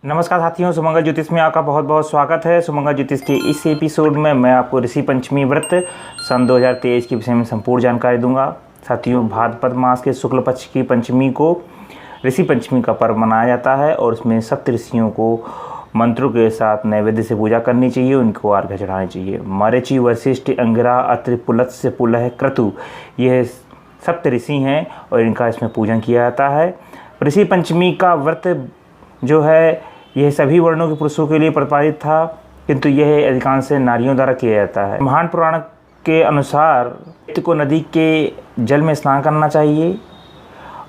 नमस्कार साथियों, सुमंगल ज्योतिष में आपका बहुत बहुत स्वागत है। सुमंगल ज्योतिष के इस एपिसोड में मैं आपको ऋषि पंचमी व्रत सन 2023 के विषय में संपूर्ण जानकारी दूंगा। साथियों, भाद्रपद मास के शुक्ल पक्ष की पंचमी को ऋषि पंचमी का पर्व मनाया जाता है और उसमें सप्त ऋषियों को मंत्रों के साथ नैवेद्य से पूजा करनी चाहिए, उनको अर्घ्य चढ़ानी चाहिए। मरीचि, वशिष्ठ, अंगिरा, अत्रि, पुलत्स्य, पुलह, क्रतु, यह सप्त ऋषि हैं और इनका इसमें पूजन किया जाता है। ऋषि पंचमी का व्रत जो है यह सभी वर्णों के पुरुषों के लिए प्रतिपादित था, किंतु यह अधिकांश नारियों द्वारा किया जाता है। महान पुराण के अनुसार व्यक्ति को नदी के जल में स्नान करना चाहिए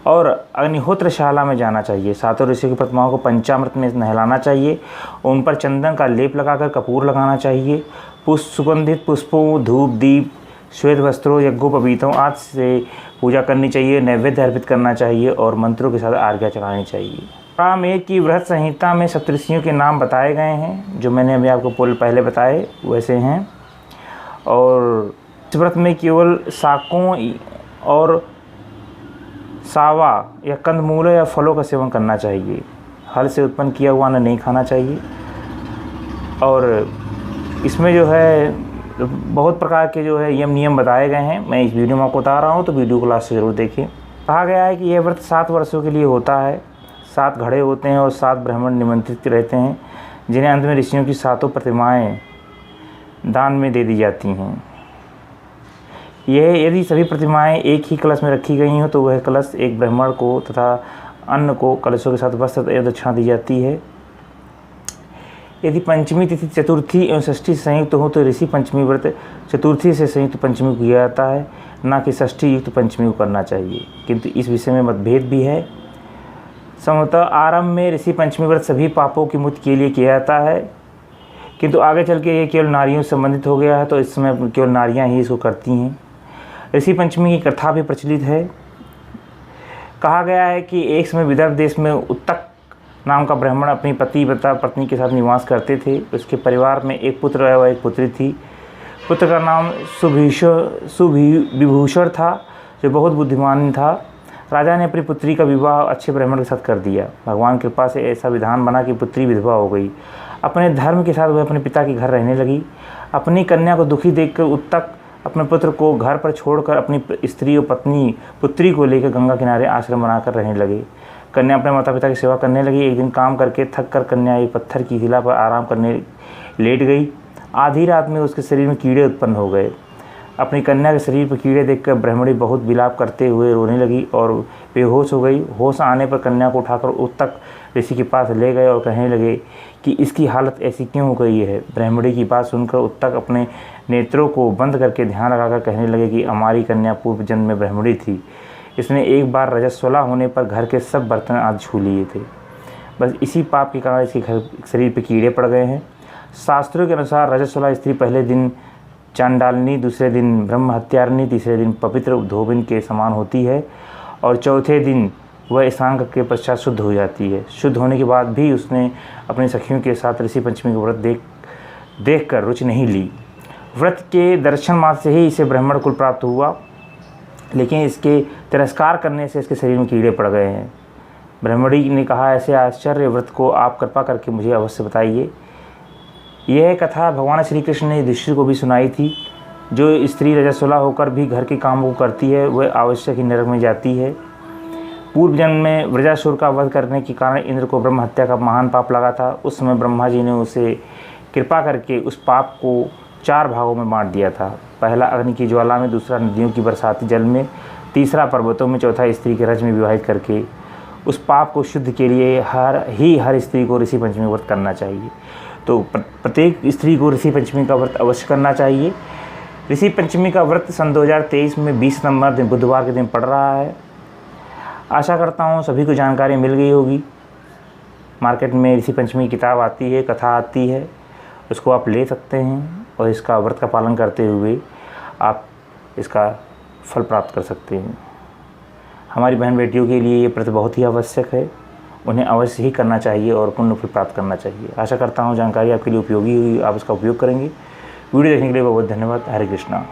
और अग्निहोत्रशाला में जाना चाहिए। सातों ऋषियों की प्रतिमाओं को पंचामृत में नहलाना चाहिए, उन पर चंदन का लेप लगाकर कपूर लगाना चाहिए। सुगंधित पुष्पों, धूप, दीप, श्वेत वस्त्रों, यज्ञोपवीतों आदि से पूजा करनी चाहिए, नैवेद्य अर्पित करना चाहिए और मंत्रों के साथ अर्घ्य चढ़ानी चाहिए। रामेर की वृहत संहिता में सप्तऋषियों के नाम बताए गए हैं, जो मैंने अभी आपको पहले बताए वैसे हैं। और इस व्रत में केवल शाकों और सावा या कंदमूलों या फलों का सेवन करना चाहिए। हल से उत्पन्न किया हुआ अन्न नहीं खाना चाहिए। और इसमें जो है बहुत प्रकार के जो है नियम बताए गए हैं। मैं इस वीडियो में आपको बता रहा हूँ, तो वीडियो को लास्ट से ज़रूर देखें। कहा गया है कि यह व्रत 7 वर्षों के लिए होता है। 7 घड़े होते हैं और 7 ब्राह्मण निमंत्रित रहते हैं, जिन्हें अंत में ऋषियों की 7 प्रतिमाएं दान में दे दी जाती हैं। यह यदि सभी प्रतिमाएं एक ही कलश में रखी गई हों तो वह कलश एक ब्राह्मण को तथा अन्न को कलशों के साथ वस्त्र या दक्षिणा दी जाती है। यदि पंचमी तिथि चतुर्थी एवं षष्ठी संयुक्त हो तो ऋषि पंचमी व्रत चतुर्थी से संयुक्त पंचमी को किया जाता है, न कि षष्ठी युक्त पंचमी को करना चाहिए। किंतु इस विषय में मतभेद भी है। संभवतः आरंभ में ऋषि पंचमी व्रत सभी पापों की मुक्ति के लिए किया जाता है, किंतु आगे चल के ये केवल नारियों से संबंधित हो गया है, तो इस समय केवल नारियां ही इसको करती हैं। ऋषि पंचमी की कथा भी प्रचलित है। कहा गया है कि एक समय विदर्भ देश में उत्तक नाम का ब्राह्मण अपनी पत्नी के साथ निवास करते थे। उसके परिवार में एक पुत्र व एक पुत्री थी। पुत्र का नाम सुविभूषण था, जो बहुत बुद्धिमान था। राजा ने अपनी पुत्री का विवाह अच्छे ब्राह्मण के साथ कर दिया। भगवान की कृपा से ऐसा विधान बना कि पुत्री विधवा हो गई। अपने धर्म के साथ वह अपने पिता के घर रहने लगी। अपनी कन्या को दुखी देखकर उत्तक अपने पुत्र को घर पर छोड़कर अपनी स्त्री और पुत्री को लेकर गंगा किनारे आश्रम बनाकर रहने लगे। कन्या अपने माता पिता की सेवा करने लगी। एक दिन काम करके थक कर कन्या एक पत्थर की शिला पर आराम करने लेट गई। आधी रात में उसके शरीर में कीड़े उत्पन्न हो गए। अपनी कन्या के शरीर पर कीड़े देखकर ब्राह्मणी बहुत विलाप करते हुए रोने लगी और बेहोश हो गई। होश आने पर कन्या को उठाकर उत्तक ऋषि के पास ले गए और कहने लगे कि इसकी हालत ऐसी क्यों हो गई है। ब्राह्मणी की बात सुनकर उत्तक अपने नेत्रों को बंद करके ध्यान लगाकर कहने लगे कि हमारी कन्या पूर्व जन्म में ब्राह्मणी थी। इसने एक बार रजस्वला होने पर घर के सब बर्तन आदि छू लिए थे। बस इसी पाप के कारण इसके शरीर पर कीड़े पड़ गए हैं। शास्त्रों के अनुसार रजस्वला स्त्री पहले दिन चांडालनी, दूसरे दिन ब्रह्म हत्यारिणी, तीसरे दिन पवित्र धोबिन के समान होती है और चौथे दिन वह स्नान के पश्चात शुद्ध हो जाती है। शुद्ध होने के बाद भी उसने अपनी सखियों के साथ ऋषि पंचमी का व्रत देख कर रुचि नहीं ली। व्रत के दर्शन मात्र से ही इसे ब्राह्मण कुल प्राप्त हुआ, लेकिन इसके तिरस्कार करने से इसके शरीर में कीड़े पड़ गए हैं। ब्राह्मणी ने कहा, ऐसे आश्चर्य व्रत को आप कृपा करके मुझे अवश्य बताइए। यह कथा भगवान श्री कृष्ण ने युधिष्ठिर को भी सुनाई थी। जो स्त्री रजस्वला होकर भी घर के कामों को करती है वह आवश्यक ही नरक में जाती है। पूर्व जन्म में वृजासुर का वध करने के कारण इंद्र को ब्रह्म हत्या का महान पाप लगा था। उस समय ब्रह्मा जी ने उसे कृपा करके उस पाप को 4 भागों में बांट दिया था। पहला अग्नि की ज्वाला में, दूसरा नदियों की बरसाती जल में, तीसरा पर्वतों में, चौथा स्त्री के रज में विवाहित करके। उस पाप को शुद्ध के लिए हर स्त्री को ऋषि पंचमी व्रत करना चाहिए। तो प्रत्येक स्त्री को ऋषि पंचमी का व्रत अवश्य करना चाहिए। ऋषि पंचमी का व्रत सन 2023 में 20 सितंबर दिन बुधवार के दिन पड़ रहा है। आशा करता हूँ सभी को जानकारी मिल गई होगी। मार्केट में ऋषि पंचमी की किताब आती है, कथा आती है, उसको आप ले सकते हैं और इसका व्रत का पालन करते हुए आप इसका फल प्राप्त कर सकते हैं। हमारी बहन बेटियों के लिए ये व्रत बहुत ही आवश्यक है। उन्हें अवश्य ही करना चाहिए और पुण्य फल प्राप्त करना चाहिए। आशा करता हूँ जानकारी आपके लिए उपयोगी हुई, आप इसका उपयोग करेंगे। वीडियो देखने के लिए बहुत बहुत धन्यवाद। हरे कृष्णा।